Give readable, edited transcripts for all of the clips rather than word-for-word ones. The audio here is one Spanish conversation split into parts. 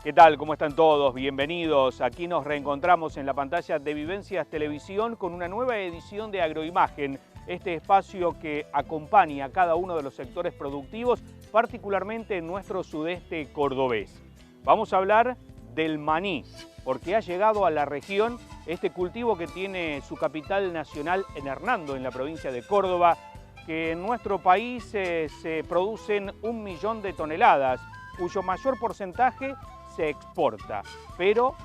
¿Qué tal? ¿Cómo están todos? Bienvenidos. Aquí nos reencontramos en la pantalla de Vivencias Televisión con una nueva edición de Agroimagen, este espacio que acompaña a cada uno de los sectores productivos, particularmente en nuestro sudeste cordobés. Vamos a hablar del maní, porque ha llegado a la región este cultivo que tiene su capital nacional en Hernando, en la provincia de Córdoba, que en nuestro país se producen 1 millón de toneladas, cuyo mayor porcentaje se exporta, pero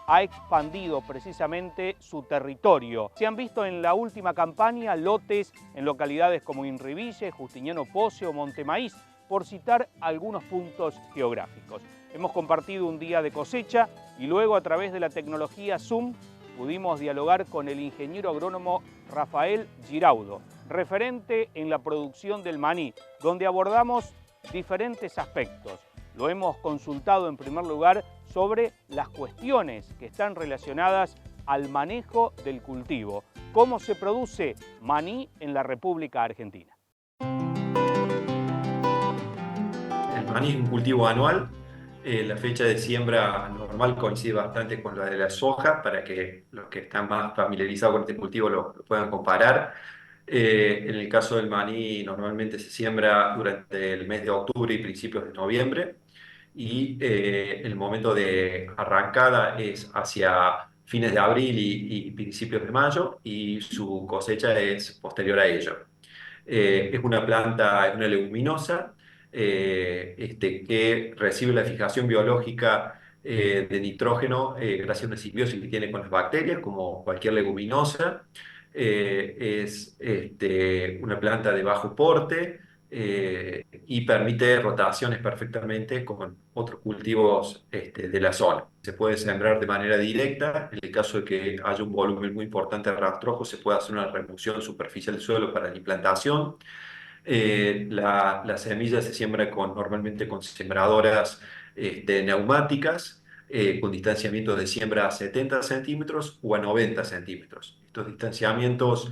ha expandido precisamente su territorio. Se han visto en la última campaña lotes en localidades como Inriville, Justiniano Poce o Montemaíz, por citar algunos puntos geográficos. Hemos compartido un día de cosecha y luego a través de la tecnología Zoom pudimos dialogar con el ingeniero agrónomo Rafael Giraudo, referente en la producción del maní, donde abordamos diferentes aspectos. Lo hemos consultado en primer lugar sobre las cuestiones que están relacionadas al manejo del cultivo. ¿Cómo se produce maní en la República Argentina? El maní es un cultivo anual. La fecha de siembra normal coincide bastante con la de la soja, para que los que están más familiarizados con este cultivo lo puedan comparar. En el caso del maní, normalmente se siembra durante el mes de octubre y principios de noviembre, y el momento de arrancada es hacia fines de abril y principios de mayo, y su cosecha es posterior a ello. Es una planta, es una leguminosa, que recibe la fijación biológica de nitrógeno gracias a una simbiosis que tiene con las bacterias, como cualquier leguminosa. Es una planta de bajo porte y permite rotaciones perfectamente con otros cultivos de la zona. Se puede sembrar de manera directa. En el caso de que haya un volumen muy importante de rastrojo, se puede hacer una remoción superficial del suelo para la implantación. La semilla se siembra normalmente con sembradoras neumáticas, con distanciamientos de siembra a 70 centímetros o a 90 centímetros. Estos distanciamientos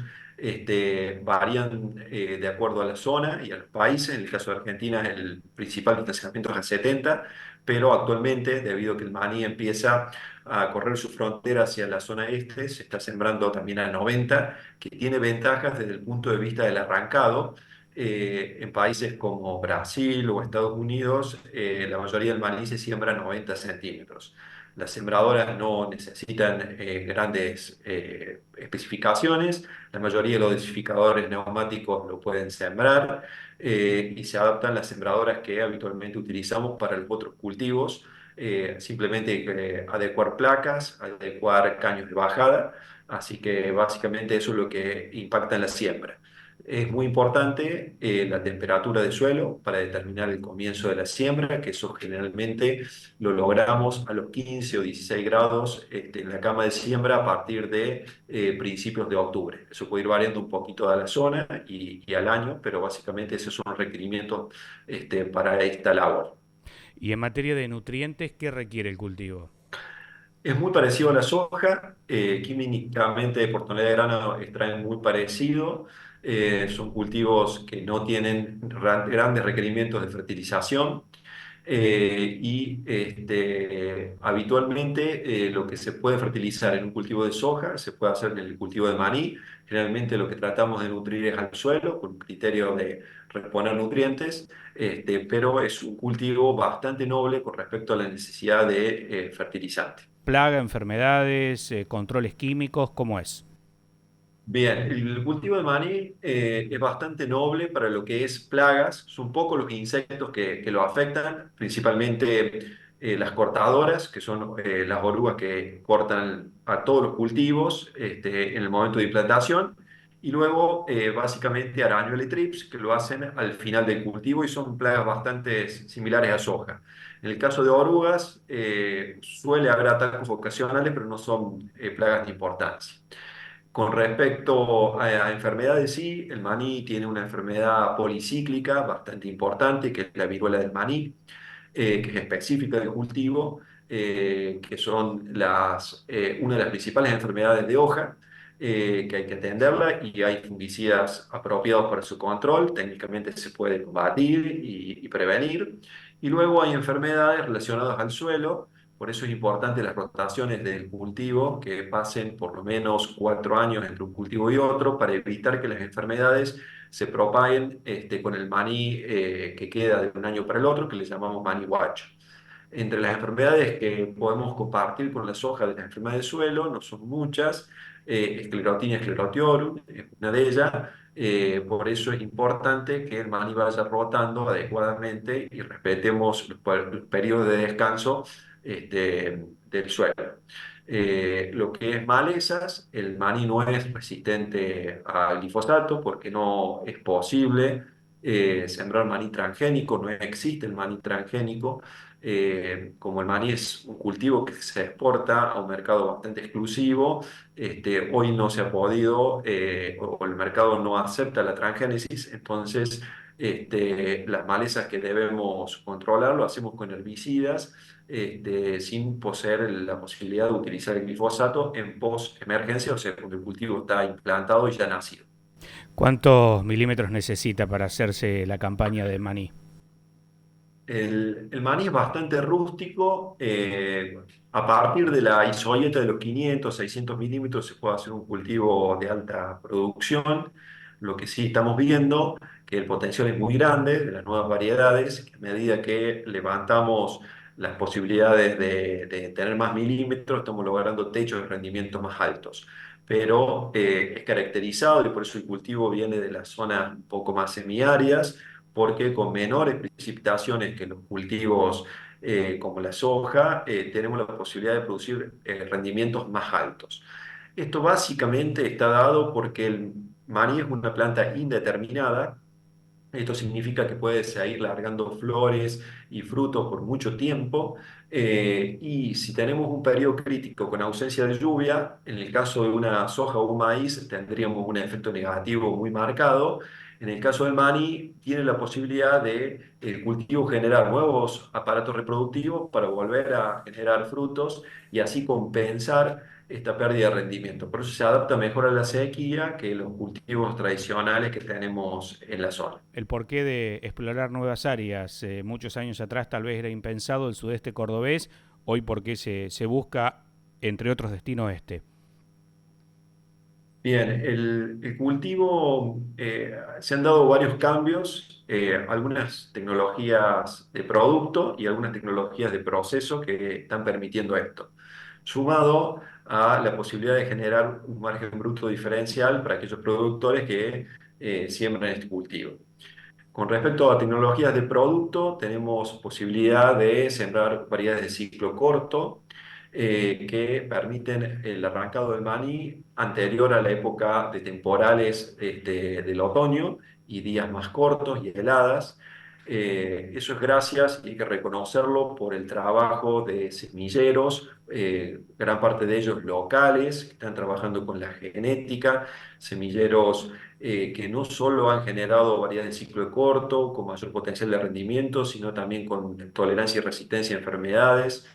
varían de acuerdo a la zona y a los países. En el caso de Argentina, el principal distanciamiento es a 70, pero actualmente, debido a que el maní empieza a correr su frontera hacia la zona este, se está sembrando también a 90, que tiene ventajas desde el punto de vista del arrancado. En países como Brasil o Estados Unidos, la mayoría del maní se siembra a 90 centímetros. Las sembradoras no necesitan grandes especificaciones. La mayoría de los dosificadores neumáticos lo pueden sembrar, y se adaptan las sembradoras que habitualmente utilizamos para los otros cultivos. Simplemente adecuar placas, adecuar caños de bajada. Así que básicamente eso es lo que impacta en la siembra. Es muy importante la temperatura de suelo para determinar el comienzo de la siembra, que eso generalmente lo logramos a los 15 o 16 grados en la cama de siembra a partir de principios de octubre. Eso puede ir variando un poquito a la zona y al año, pero básicamente esos son los requerimientos para esta labor. Y en materia de nutrientes, ¿qué requiere el cultivo? Es muy parecido a la soja, químicamente por tonelada de grano extraen muy parecido. Son cultivos que no tienen grandes requerimientos de fertilización, y habitualmente lo que se puede fertilizar en un cultivo de soja se puede hacer en el cultivo de maní. Generalmente lo que tratamos de nutrir es al suelo con un criterio de reponer nutrientes, pero es un cultivo bastante noble con respecto a la necesidad de fertilizante. Plaga, enfermedades, controles químicos, ¿cómo es? Bien, el cultivo de maní es bastante noble para lo que es plagas. Son pocos los insectos que lo afectan, principalmente las cortadoras, que son las orugas que cortan a todos los cultivos en el momento de implantación, y luego básicamente arañuela y trips, que lo hacen al final del cultivo y son plagas bastante similares a soja. En el caso de orugas, suele haber ataques ocasionales, pero no son plagas de importancia. Con respecto a enfermedades, sí, el maní tiene una enfermedad policíclica bastante importante, que es la viruela del maní, que es específica del cultivo, que son una de las principales enfermedades de hoja, que hay que atenderla y hay fungicidas apropiados para su control. Técnicamente se puede combatir y prevenir. Y luego hay enfermedades relacionadas al suelo. Por eso es importante las rotaciones del cultivo, que pasen por lo menos 4 años entre un cultivo y otro, para evitar que las enfermedades se propaguen con el maní que queda de un año para el otro, que le llamamos maní guacho. Entre las enfermedades que podemos compartir con la soja de las enfermedades de suelo, no son muchas, Sclerotinia sclerotiorum es una de ellas, por eso es importante que el maní vaya rotando adecuadamente y respetemos los periodos de descanso del suelo. Lo que es malezas, el maní no es resistente al glifosato porque no es posible sembrar maní transgénico, no existe el maní transgénico. Como el maní es un cultivo que se exporta a un mercado bastante exclusivo, hoy no se ha podido o el mercado no acepta la transgénesis, entonces las malezas que debemos controlar lo hacemos con herbicidas sin poseer la posibilidad de utilizar el glifosato en post-emergencia, o sea, cuando el cultivo está implantado y ya nacido. ¿Cuántos milímetros necesita para hacerse la campaña de maní? El maní es bastante rústico. A partir de la isoieta de los 500, 600 milímetros se puede hacer un cultivo de alta producción. Lo que sí estamos viendo que el potencial es muy grande de las nuevas variedades, que a medida que levantamos las posibilidades de tener más milímetros, estamos logrando techos de rendimiento más altos. Pero es caracterizado y por eso el cultivo viene de las zonas un poco más semiáridas, porque con menores precipitaciones que los cultivos como la soja, tenemos la posibilidad de producir rendimientos más altos. Esto básicamente está dado porque el maní es una planta indeterminada. Esto significa que puede seguir largando flores y frutos por mucho tiempo. Y si tenemos un periodo crítico con ausencia de lluvia, en el caso de una soja o un maíz, tendríamos un efecto negativo muy marcado. En el caso del maní, tiene la posibilidad de el cultivo generar nuevos aparatos reproductivos para volver a generar frutos y así compensar esta pérdida de rendimiento. Por eso se adapta mejor a la sequía que los cultivos tradicionales que tenemos en la zona. El porqué de explorar nuevas áreas. Muchos años atrás tal vez era impensado el sudeste cordobés, hoy porque se busca, entre otros destinos, este. Bien, el cultivo, se han dado varios cambios, algunas tecnologías de producto y algunas tecnologías de proceso que están permitiendo esto, sumado a la posibilidad de generar un margen bruto diferencial para aquellos productores que siembran este cultivo. Con respecto a tecnologías de producto, tenemos posibilidad de sembrar variedades de ciclo corto que permiten el arrancado del maní anterior a la época de temporales del otoño y días más cortos y heladas. Eso es gracias, y hay que reconocerlo, por el trabajo de semilleros, gran parte de ellos locales, que están trabajando con la genética, semilleros que no solo han generado variedades de ciclo corto, con mayor potencial de rendimiento, sino también con tolerancia y resistencia a enfermedades.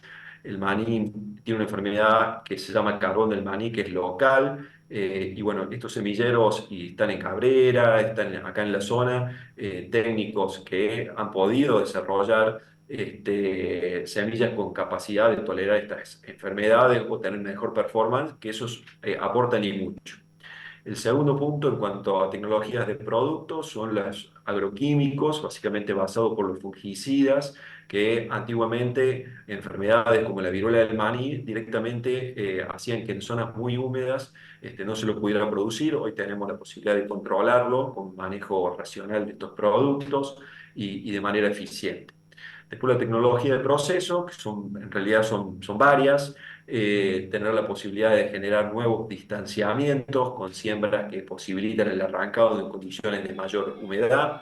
El maní tiene una enfermedad que se llama carbón del maní, que es local, y bueno, estos semilleros y están en Cabrera, están acá en la zona, técnicos que han podido desarrollar semillas con capacidad de tolerar estas enfermedades o tener mejor performance, que esos aportan y mucho. El segundo punto en cuanto a tecnologías de productos son los agroquímicos, básicamente basados por los fungicidas, que antiguamente enfermedades como la viruela del maní directamente hacían que en zonas muy húmedas no se lo pudiera producir. Hoy tenemos la posibilidad de controlarlo con manejo racional de estos productos y de manera eficiente. Después la tecnología de proceso, que en realidad son varias, tener la posibilidad de generar nuevos distanciamientos con siembras que posibilitan el arrancado en condiciones de mayor humedad,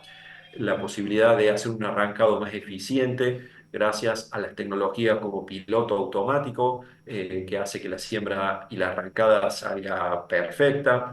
la posibilidad de hacer un arrancado más eficiente gracias a las tecnologías como piloto automático, que hace que la siembra y la arrancada salga perfecta,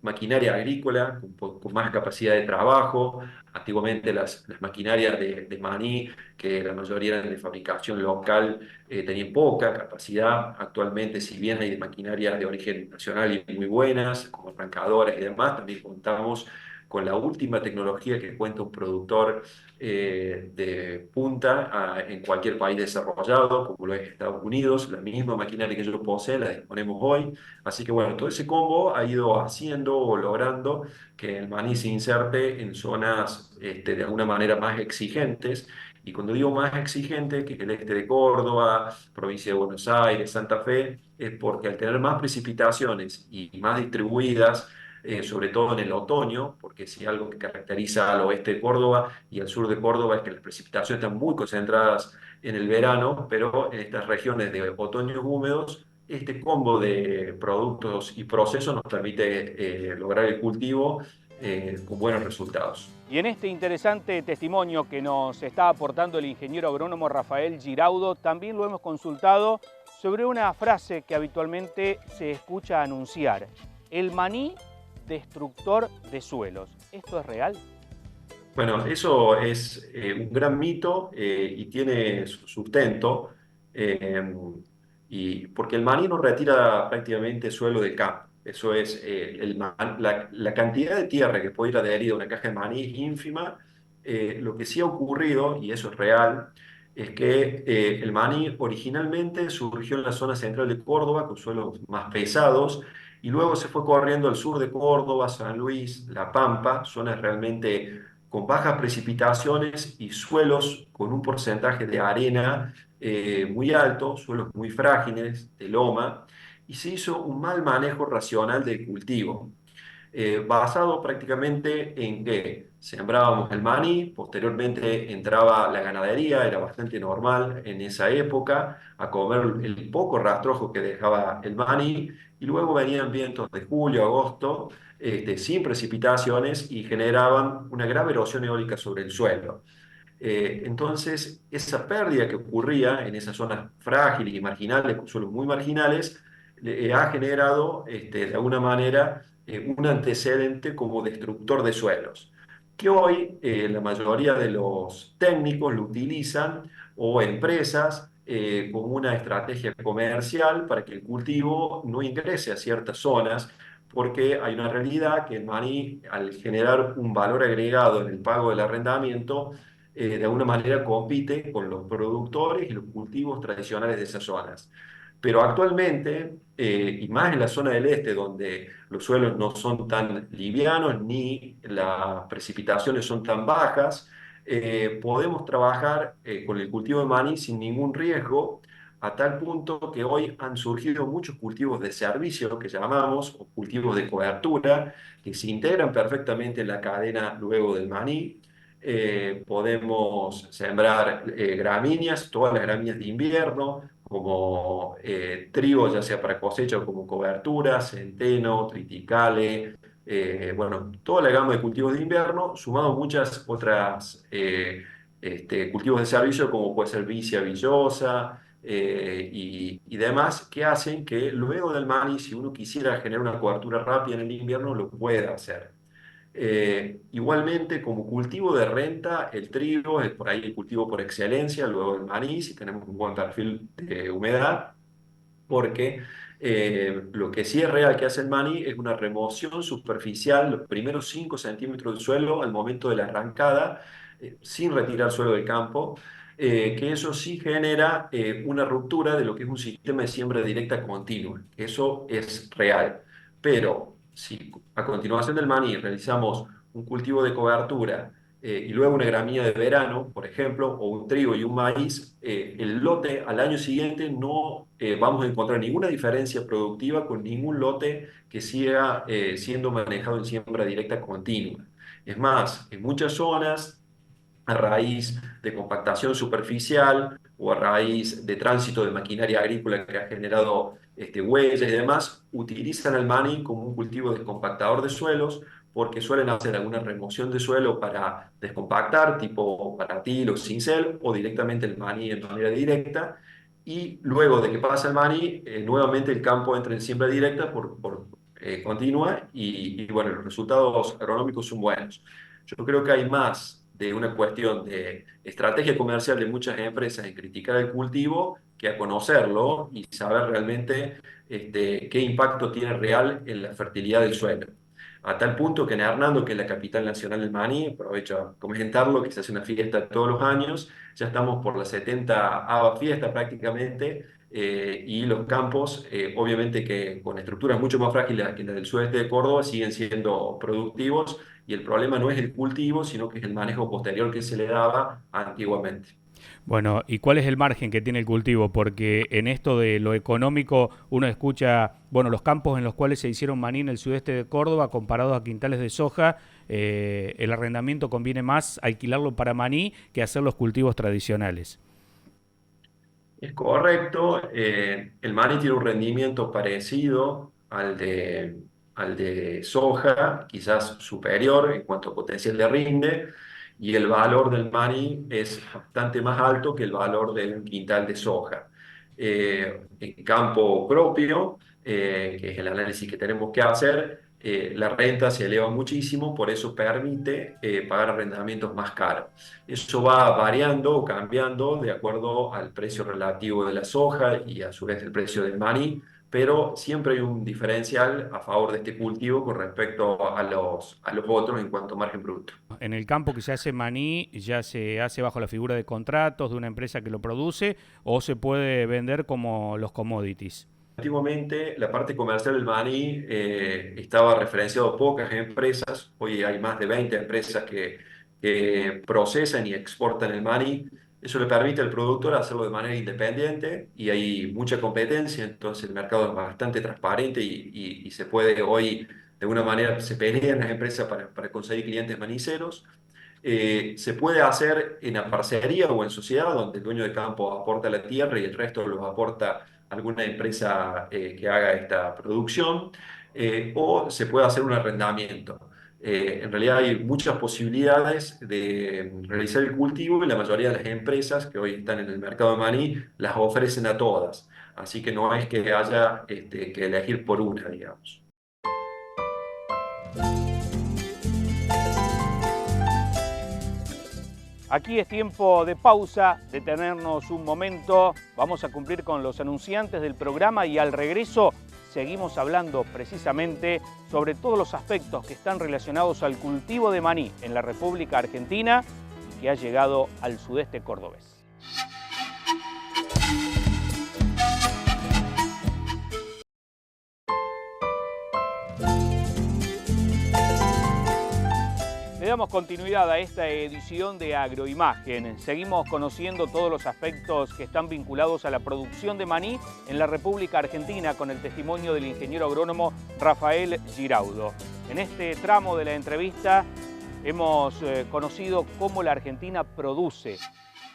maquinaria agrícola con más capacidad de trabajo. Antiguamente las maquinarias de maní, que la mayoría eran de fabricación local, tenían poca capacidad. Actualmente, si bien hay maquinarias de origen nacional y muy buenas, como arrancadoras y demás, también contamos con la última tecnología que cuenta un productor de punta en cualquier país desarrollado, como lo es Estados Unidos. La misma maquinaria que ellos poseen la disponemos hoy. Así que bueno, todo ese combo ha ido haciendo o logrando que el maní se inserte en zonas de alguna manera más exigentes. Y cuando digo más exigente, que es el este de Córdoba, provincia de Buenos Aires, Santa Fe, es porque al tener más precipitaciones y más distribuidas, sobre todo en el otoño, porque si algo que caracteriza al oeste de Córdoba y al sur de Córdoba es que las precipitaciones están muy concentradas en el verano, pero en estas regiones de otoños húmedos, este combo de productos y procesos nos permite lograr el cultivo con buenos resultados. Y en este interesante testimonio que nos está aportando el ingeniero agrónomo Rafael Giraudo, también lo hemos consultado sobre una frase que habitualmente se escucha anunciar: el maní destructor de suelos. ¿Esto es real? Bueno, eso es un gran mito y tiene su sustento, eh, porque el maní no retira prácticamente suelo del campo. Eso es, la cantidad de tierra que puede ir adherida a una caja de maní es ínfima. Lo que sí ha ocurrido, y eso es real, es que el maní originalmente surgió en la zona central de Córdoba con suelos más pesados y luego se fue corriendo al sur de Córdoba, San Luis, La Pampa, zonas realmente con bajas precipitaciones y suelos con un porcentaje de arena muy alto, suelos muy frágiles, de loma, y se hizo un mal manejo racional del cultivo, basado prácticamente en que sembrábamos el maní, posteriormente entraba la ganadería, era bastante normal en esa época, a comer el poco rastrojo que dejaba el maní, y luego venían vientos de julio, agosto, sin precipitaciones y generaban una grave erosión eólica sobre el suelo. Entonces, esa pérdida que ocurría en esas zonas frágiles y marginales, con suelos muy marginales, ha generado, de alguna manera, un antecedente como destructor de suelos, que hoy la mayoría de los técnicos lo utilizan o empresas como una estrategia comercial para que el cultivo no ingrese a ciertas zonas, porque hay una realidad que el maní, al generar un valor agregado en el pago del arrendamiento, de alguna manera compite con los productores y los cultivos tradicionales de esas zonas. Pero actualmente, y más en la zona del este, donde los suelos no son tan livianos ni las precipitaciones son tan bajas, podemos trabajar con el cultivo de maní sin ningún riesgo, a tal punto que hoy han surgido muchos cultivos de servicio, que llamamos, o cultivos de cobertura, que se integran perfectamente en la cadena luego del maní. Podemos sembrar gramíneas, todas las gramíneas de invierno, como trigo, ya sea para cosecha o como cobertura, centeno, triticale, bueno, toda la gama de cultivos de invierno, sumado a muchas otras cultivos de servicio, como puede ser vicia villosa y demás, que hacen que luego del maní, si uno quisiera generar una cobertura rápida en el invierno, lo pueda hacer. Igualmente, como cultivo de renta, el trigo es por ahí el cultivo por excelencia, luego el maní, si tenemos un buen perfil de humedad, porque lo que sí es real que hace el maní es una remoción superficial, los primeros 5 centímetros del suelo al momento de la arrancada, sin retirar suelo del campo, que eso sí genera una ruptura de lo que es un sistema de siembra directa continua. Eso es real. Pero si a continuación del maní realizamos un cultivo de cobertura y luego una gramínea de verano, por ejemplo, o un trigo y un maíz, el lote al año siguiente no vamos a encontrar ninguna diferencia productiva con ningún lote que siga siendo manejado en siembra directa continua. Es más, en muchas zonas a raíz de compactación superficial o a raíz de tránsito de maquinaria agrícola que ha generado huellas y demás, utilizan el maní como un cultivo descompactador de suelos porque suelen hacer alguna remoción de suelo para descompactar, tipo paratil o cincel, o directamente el maní de manera directa. Y luego de que pasa el maní, nuevamente el campo entra en siembra directa continua y bueno, los resultados agronómicos son buenos. Yo creo que hay más de una cuestión de estrategia comercial de muchas empresas en criticar el cultivo que a conocerlo y saber realmente qué impacto tiene real en la fertilidad del suelo. A tal punto que en Hernando, que es la capital nacional del maní, aprovecho a comentarlo, que se hace una fiesta todos los años, ya estamos por la 70ª fiesta prácticamente, y los campos, obviamente que con estructuras mucho más frágiles que las del sudeste de Córdoba, siguen siendo productivos y el problema no es el cultivo, sino que es el manejo posterior que se le daba antiguamente. Bueno, ¿y cuál es el margen que tiene el cultivo? Porque en esto de lo económico uno escucha, bueno, los campos en los cuales se hicieron maní en el sudeste de Córdoba comparados a quintales de soja, el arrendamiento conviene más alquilarlo para maní que hacer los cultivos tradicionales. Es correcto, el maní tiene un rendimiento parecido al de soja, quizás superior en cuanto a potencial de rinde, y el valor del maní es bastante más alto que el valor de un quintal de soja. En campo propio, que es el análisis que tenemos que hacer, la renta se eleva muchísimo, por eso permite pagar arrendamientos más caros. Eso va variando o cambiando de acuerdo al precio relativo de la soja y a su vez el precio del maní, pero siempre hay un diferencial a favor de este cultivo con respecto a los otros en cuanto a margen bruto. En el campo que se hace maní ya se hace bajo la figura de contratos de una empresa que lo produce o se puede vender como los commodities. Antiguamente, la parte comercial del maní estaba referenciado a pocas empresas. Hoy hay más de 20 empresas que procesan y exportan el maní. Eso le permite al productor hacerlo de manera independiente y hay mucha competencia, entonces el mercado es bastante transparente y se puede hoy, de alguna manera, se pelean las empresas para conseguir clientes maniceros. Se puede hacer en la parcería o en sociedad, donde el dueño de campo aporta la tierra y el resto los aporta alguna empresa que haga esta producción, o se puede hacer un arrendamiento. En realidad hay muchas posibilidades de realizar el cultivo y la mayoría de las empresas que hoy están en el mercado de maní las ofrecen a todas. Así que no es que haya que elegir por una, digamos. Aquí es tiempo de pausa, detenernos un momento. Vamos a cumplir con los anunciantes del programa y al regreso seguimos hablando precisamente sobre todos los aspectos que están relacionados al cultivo de maní en la República Argentina y que ha llegado al sudeste cordobés. Le damos continuidad a esta edición de Agroimagen. Seguimos conociendo todos los aspectos que están vinculados a la producción de maní en la República Argentina con el testimonio del ingeniero agrónomo Rafael Giraudo. En este tramo de la entrevista hemos conocido cómo la Argentina produce,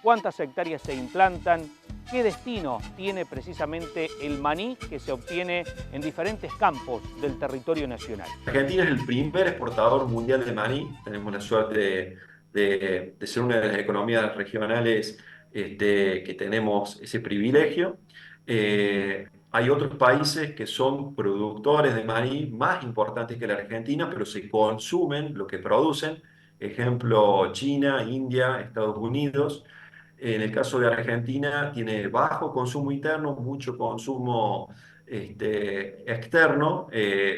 cuántas hectáreas se implantan, qué destino tiene precisamente el maní que se obtiene en diferentes campos del territorio nacional. Argentina es el primer exportador mundial de maní. Tenemos la suerte de ser una de las economías regionales que tenemos ese privilegio. Hay otros países que son productores de maní más importantes que la Argentina, pero se consumen lo que producen. Ejemplo, China, India, Estados Unidos. En el caso de Argentina, tiene bajo consumo interno, mucho consumo externo,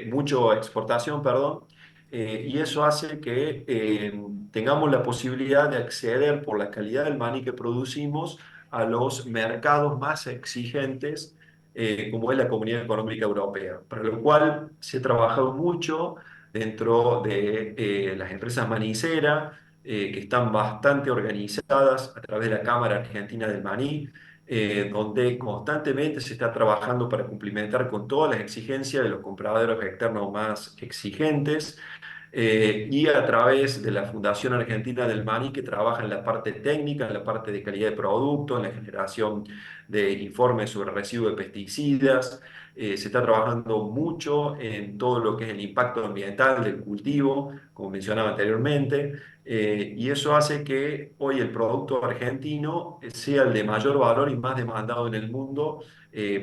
mucho exportación, perdón, y eso hace que tengamos la posibilidad de acceder por la calidad del maní que producimos a los mercados más exigentes, como es la Comunidad Económica Europea, para lo cual se ha trabajado mucho dentro de las empresas maniceras, que están bastante organizadas a través de la Cámara Argentina del Maní, donde constantemente se está trabajando para cumplimentar con todas las exigencias de los compraderos externos más exigentes. y a través de la Fundación Argentina del Maní, que trabaja en la parte técnica, en la parte de calidad de producto, en la generación de informes sobre residuos de pesticidas. Se está trabajando mucho en todo lo que es el impacto ambiental del cultivo, como mencionaba anteriormente, y eso hace que hoy el producto argentino sea el de mayor valor y más demandado en el mundo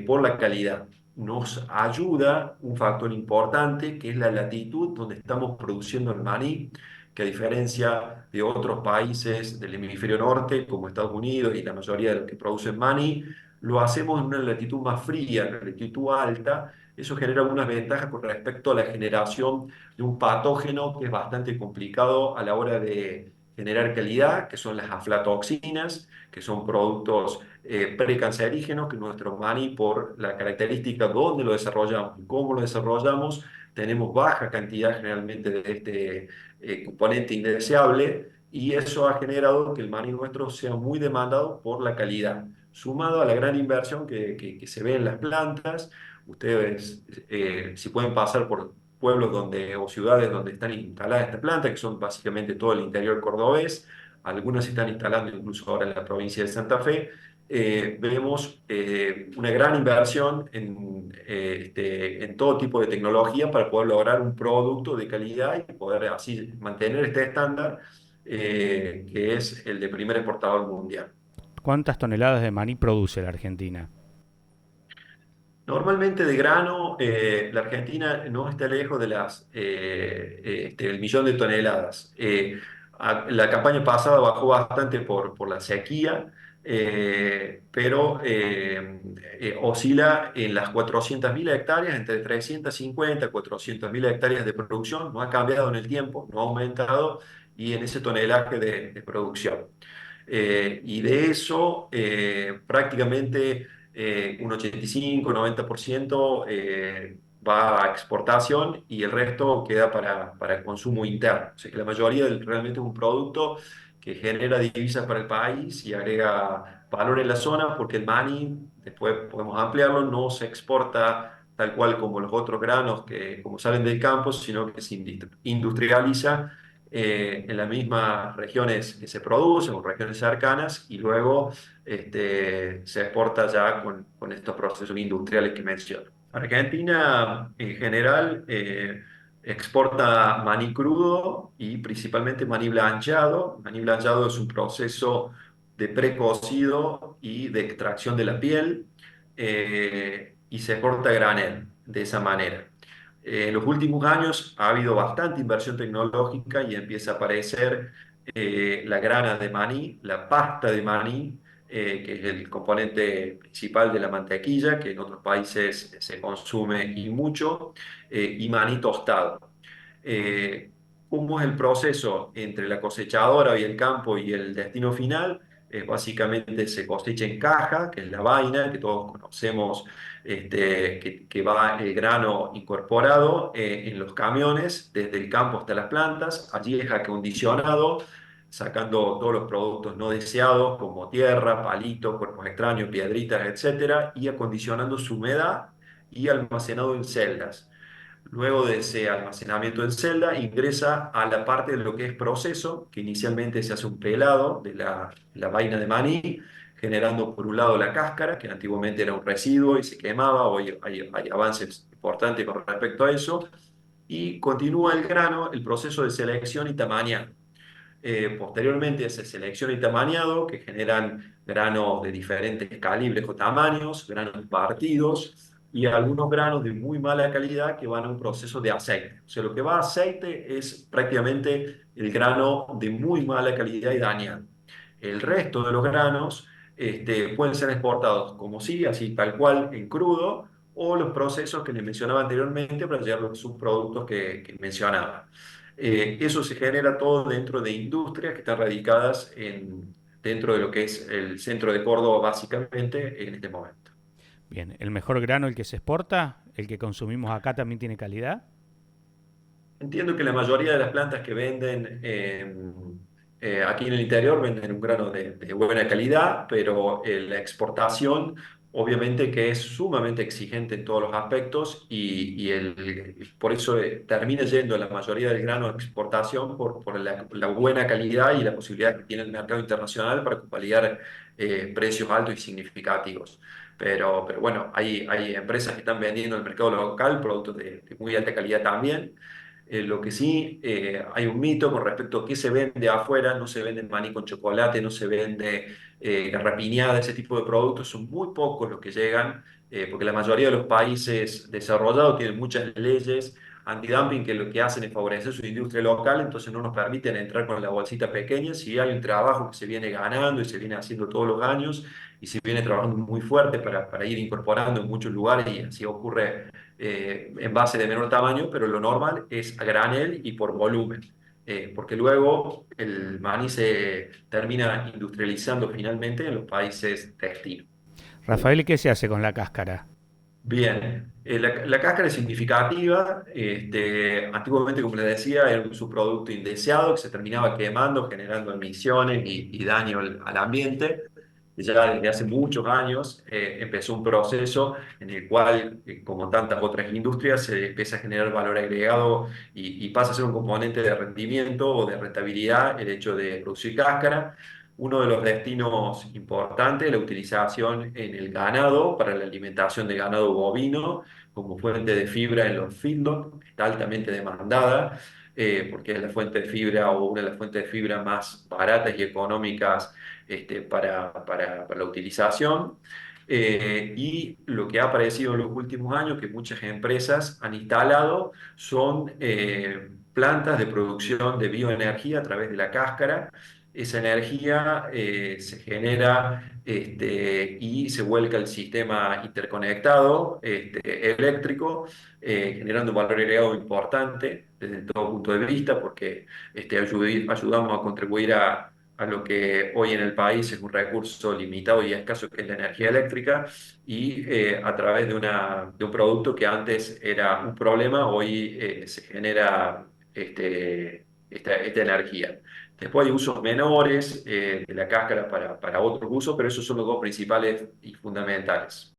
por la calidad. Nos ayuda un factor importante que es la latitud donde estamos produciendo el maní, que a diferencia de otros países del hemisferio norte, como Estados Unidos y la mayoría de los que producen maní, lo hacemos en una latitud más fría, en una latitud alta. Eso genera algunas ventajas con respecto a la generación de un patógeno que es bastante complicado a la hora de generar calidad, que son las aflatoxinas, que son productos precancerígenos, que nuestro maní, por la característica dónde lo desarrollamos y cómo lo desarrollamos, tenemos baja cantidad generalmente de este componente indeseable, y eso ha generado que el maní nuestro sea muy demandado por la calidad, sumado a la gran inversión que se ve en las plantas. Ustedes, si pueden pasar por pueblos donde, o ciudades donde están instaladas estas plantas, que son básicamente todo el interior cordobés, algunas se están instalando incluso ahora en la provincia de Santa Fe, vemos una gran inversión en todo tipo de tecnología para poder lograr un producto de calidad y poder así mantener este estándar que es el de primer exportador mundial. ¿Cuántas toneladas de maní produce la Argentina? Normalmente de grano, la Argentina no está lejos de el millón de toneladas. La campaña pasada bajó bastante por la sequía, pero oscila en las 400.000 hectáreas, entre 350 y 400.000 hectáreas de producción. No ha cambiado en el tiempo, no ha aumentado, y en ese tonelaje de producción. Y de eso, prácticamente un 85-90% va a exportación y el resto queda para el consumo interno. O sea que la mayoría realmente es un producto que genera divisas para el país y agrega valor en la zona, porque el maní, después podemos ampliarlo, no se exporta tal cual como los otros granos que como salen del campo, sino que se industrializa en las mismas regiones que se producen o regiones cercanas, y luego se exporta ya con estos procesos industriales que menciono. Argentina en general exporta maní crudo y principalmente maní blanchado. Maní blanchado es un proceso de precocido y de extracción de la piel, y se exporta a granel de esa manera. En los últimos años ha habido bastante inversión tecnológica y empieza a aparecer la grana de maní, la pasta de maní, que es el componente principal de la mantequilla, que en otros países se consume y mucho, y maní tostado. Eh, ¿Cómo es el proceso entre la cosechadora y el campo y el destino final? Básicamente se cosecha en caja, que es la vaina que todos conocemos, que va el grano incorporado en los camiones desde el campo hasta las plantas. Allí es acondicionado, sacando todos los productos no deseados como tierra, palitos, cuerpos extraños, piedritas, etcétera, y acondicionando su humedad y almacenado en celdas. Luego de ese almacenamiento en celda, ingresa a la parte de lo que es proceso, que inicialmente se hace un pelado de la vaina de maní, generando por un lado la cáscara, que antiguamente era un residuo y se quemaba. Hoy hay avances importantes con respecto a eso, y continúa el grano, el proceso de selección y tamaño. Posteriormente se selecciona y tamañado, que generan granos de diferentes calibres o tamaños, granos partidos y algunos granos de muy mala calidad que van a un proceso de aceite. O sea, lo que va a aceite es prácticamente el grano de muy mala calidad y dañado. El resto de los granos pueden ser exportados como sí, así tal cual, en crudo, o los procesos que les mencionaba anteriormente para llegar a los subproductos que mencionaba. Eso se genera todo dentro de industrias que están radicadas dentro de lo que es el centro de Córdoba, básicamente, en este momento. Bien, ¿el mejor grano el que se exporta? ¿El que consumimos acá también tiene calidad? Entiendo que la mayoría de las plantas que venden aquí en el interior venden un grano de buena calidad, pero la exportación obviamente que es sumamente exigente en todos los aspectos por eso termina yendo la mayoría del grano a exportación por la buena calidad y la posibilidad que tiene el mercado internacional para convalidar precios altos y significativos. Pero bueno, hay empresas que están vendiendo en el mercado local productos de muy alta calidad también. Lo que sí, hay un mito con respecto a qué se vende afuera. No se vende maní con chocolate, no se vende garrapiñada, ese tipo de productos. Son muy pocos los que llegan, porque la mayoría de los países desarrollados tienen muchas leyes antidumping que lo que hacen es favorecer su industria local, entonces no nos permiten entrar con la bolsita pequeña. Si hay un trabajo que se viene ganando y se viene haciendo todos los años y se viene trabajando muy fuerte para ir incorporando en muchos lugares, y así ocurre en base de menor tamaño, pero lo normal es a granel y por volumen. Porque luego el maní se termina industrializando finalmente en los países destino. Rafael, ¿y qué se hace con la cáscara? Bien, la cáscara es significativa. Antiguamente, como les decía, era un subproducto indeseado que se terminaba quemando, generando emisiones y daño al ambiente. Ya desde hace muchos años empezó un proceso en el cual, como tantas otras industrias, se empieza a generar valor agregado y pasa a ser un componente de rendimiento o de rentabilidad el hecho de producir cáscara. Uno de los destinos importantes, la utilización en el ganado para la alimentación de ganado bovino como fuente de fibra en los feedlots, está altamente demandada, porque es la fuente de fibra o una de las fuentes de fibra más baratas y económicas para la utilización. Y lo que ha aparecido en los últimos años, que muchas empresas han instalado, son plantas de producción de bioenergía a través de la cáscara. Esa energía se genera y se vuelca al sistema interconectado eléctrico, generando un valor agregado importante desde todo punto de vista, porque ayudamos a contribuir a lo que hoy en el país es un recurso limitado y escaso, que es la energía eléctrica, y a través de un producto que antes era un problema, hoy se genera esta energía. Después hay usos menores de la cáscara para otros usos, pero esos son los dos principales y fundamentales.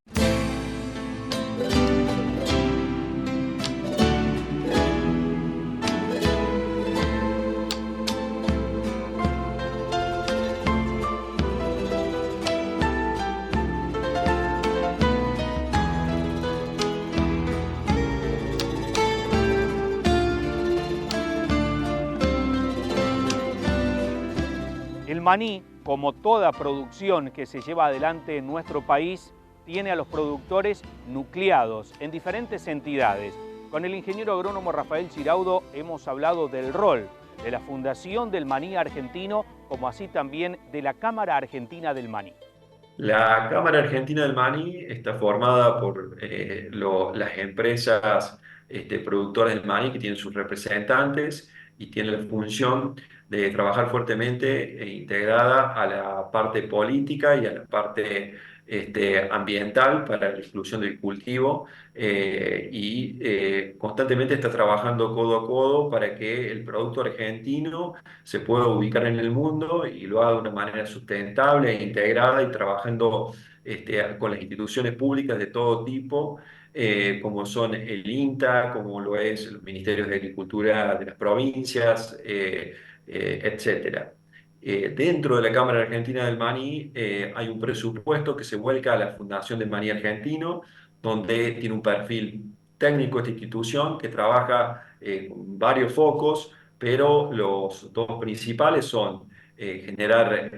El maní, como toda producción que se lleva adelante en nuestro país, tiene a los productores nucleados en diferentes entidades. Con el ingeniero agrónomo Rafael Giraudo hemos hablado del rol de la Fundación del Maní Argentino, como así también de la Cámara Argentina del Maní. La Cámara Argentina del Maní está formada por las empresas productoras del maní, que tienen sus representantes y tienen la función de trabajar fuertemente e integrada a la parte política y a la parte ambiental para la exclusión del cultivo, constantemente está trabajando codo a codo para que el producto argentino se pueda ubicar en el mundo y lo haga de una manera sustentable e integrada, y trabajando con las instituciones públicas de todo tipo, como son el INTA, como lo es los ministerios de Agricultura de las provincias, etcétera. Dentro de la Cámara Argentina del Maní hay un presupuesto que se vuelca a la Fundación del Maní Argentino, donde tiene un perfil técnico esta institución que trabaja con varios focos, pero los dos principales son generar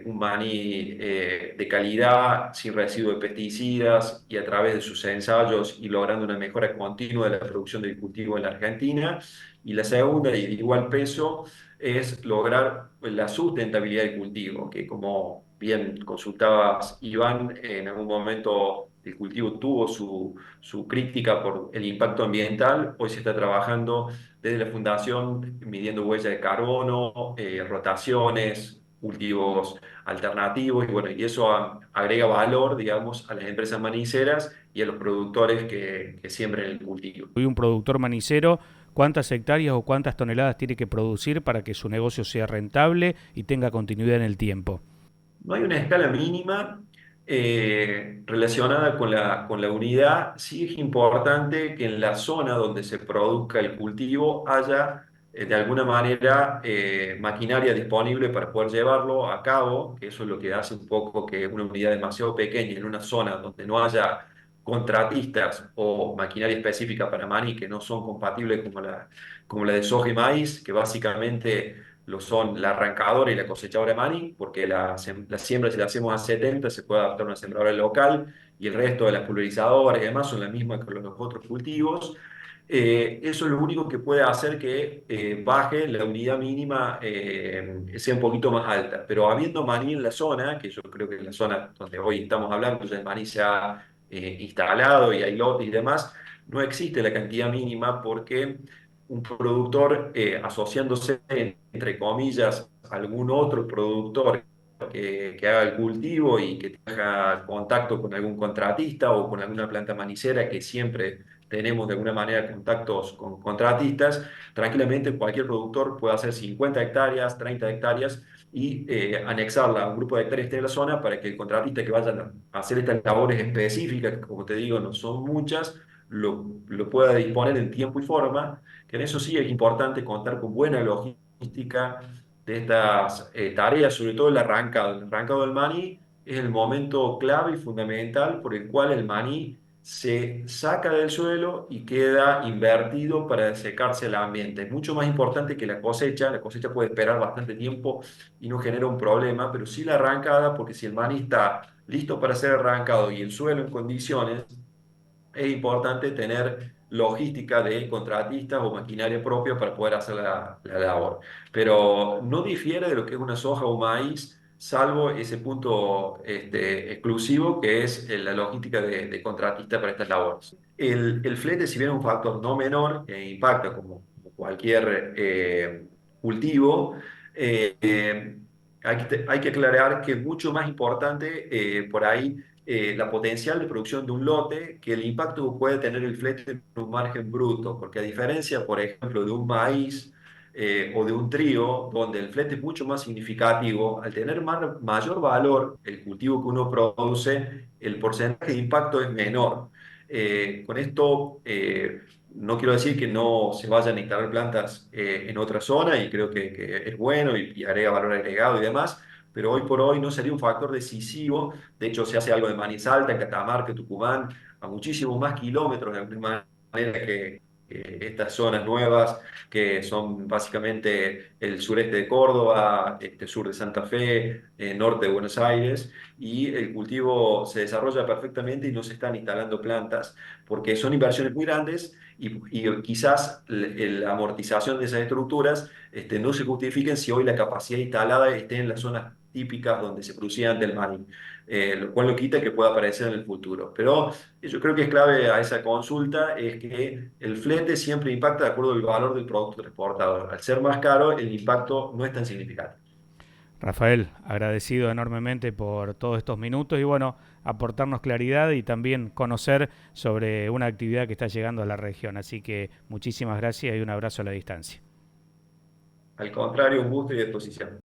un maní de calidad, sin residuo de pesticidas y a través de sus ensayos y logrando una mejora continua de la producción del cultivo en la Argentina. Y la segunda, y de igual peso, es lograr la sustentabilidad del cultivo, que como bien consultabas, Iván, en algún momento el cultivo tuvo su crítica por el impacto ambiental. Hoy se está trabajando desde la Fundación midiendo huella de carbono, rotaciones, cultivos alternativos, y bueno, y eso agrega valor, digamos, a las empresas maniceras y a los productores que siembren el cultivo. Hoy un productor manicero, ¿cuántas hectáreas o cuántas toneladas tiene que producir para que su negocio sea rentable y tenga continuidad en el tiempo? No hay una escala mínima. relacionada con la unidad, sí es importante que en la zona donde se produzca el cultivo haya de alguna manera maquinaria disponible para poder llevarlo a cabo, que eso es lo que hace un poco que una unidad demasiado pequeña en una zona donde no haya contratistas o maquinaria específica para maní que no son compatibles como la de soja y maíz, que básicamente lo son la arrancadora y la cosechadora de maní, porque la siembra si la hacemos a 70 se puede adaptar a una sembradora local y el resto de las pulverizadoras y demás son las mismas que los otros cultivos. Eso es lo único que puede hacer que baje la unidad mínima, sea un poquito más alta. Pero habiendo maní en la zona, que yo creo que en la zona donde hoy estamos hablando, ya el maní se ha instalado y hay lotes y demás, no existe la cantidad mínima porque un productor asociándose, entre comillas, a algún otro productor que haga el cultivo y que tenga contacto con algún contratista o con alguna planta manicera, que siempre tenemos de alguna manera contactos con contratistas, tranquilamente cualquier productor puede hacer 50 hectáreas, 30 hectáreas y anexarla a un grupo de hectáreas de la zona para que el contratista que vaya a hacer estas labores específicas, que como te digo no son muchas, lo pueda disponer en tiempo y forma, que en eso sí es importante contar con buena logística de estas tareas, sobre todo el arrancado. El arrancado del maní es el momento clave y fundamental por el cual el maní se saca del suelo y queda invertido para secarse el ambiente. Es mucho más importante que la cosecha puede esperar bastante tiempo y no genera un problema, pero sí la arrancada, porque si el maní está listo para ser arrancado y el suelo en condiciones, es importante tener logística de contratistas o maquinaria propia para poder hacer la labor. Pero no difiere de lo que es una soja o maíz, salvo ese punto exclusivo que es la logística de contratista para estas labores. El flete, si bien es un factor no menor, que impacta como cualquier cultivo, hay que aclarar que es mucho más importante por ahí la potencial de producción de un lote que el impacto que puede tener el flete en un margen bruto, porque a diferencia, por ejemplo, de un maíz o de un trigo, donde el flete es mucho más significativo, al tener mayor valor el cultivo que uno produce, el porcentaje de impacto es menor. Con esto no quiero decir que no se vayan a instalar plantas en otra zona, y creo que es bueno y agrega valor agregado y demás, pero hoy por hoy no sería un factor decisivo. De hecho, se hace algo de maní Salta, en Catamarca, Tucumán, a muchísimos más kilómetros de alguna manera que estas zonas nuevas, que son básicamente el sureste de Córdoba, sur de Santa Fe, norte de Buenos Aires, y el cultivo se desarrolla perfectamente y no se están instalando plantas, porque son inversiones muy grandes y quizás la amortización de esas estructuras no se justifiquen si hoy la capacidad instalada esté en las zonas típicas donde se producía antes el maní, lo cual no quita que pueda aparecer en el futuro. Pero yo creo que es clave a esa consulta es que el flete siempre impacta de acuerdo al valor del producto transportado. Al ser más caro, el impacto no es tan significativo. Rafael, agradecido enormemente por todos estos minutos y bueno, aportarnos claridad y también conocer sobre una actividad que está llegando a la región. Así que muchísimas gracias y un abrazo a la distancia. Al contrario, un gusto y disposición.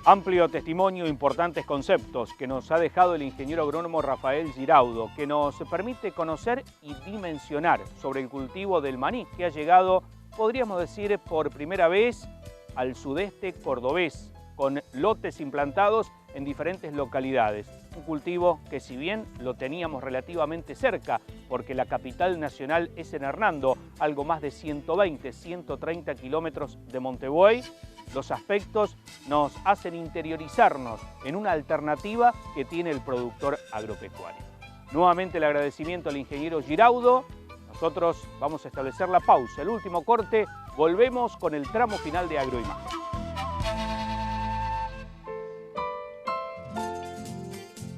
Amplio testimonio, importantes conceptos que nos ha dejado el ingeniero agrónomo Rafael Giraudo, que nos permite conocer y dimensionar sobre el cultivo del maní, que ha llegado, podríamos decir, por primera vez al sudeste cordobés, con lotes implantados en diferentes localidades. Un cultivo que, si bien lo teníamos relativamente cerca, porque la capital nacional es en Hernando, algo más de 120, 130 kilómetros de Montebuey, los aspectos nos hacen interiorizarnos en una alternativa que tiene el productor agropecuario. Nuevamente el agradecimiento al ingeniero Giraudo. Nosotros vamos a establecer la pausa, el último corte. Volvemos con el tramo final de Agroimagen.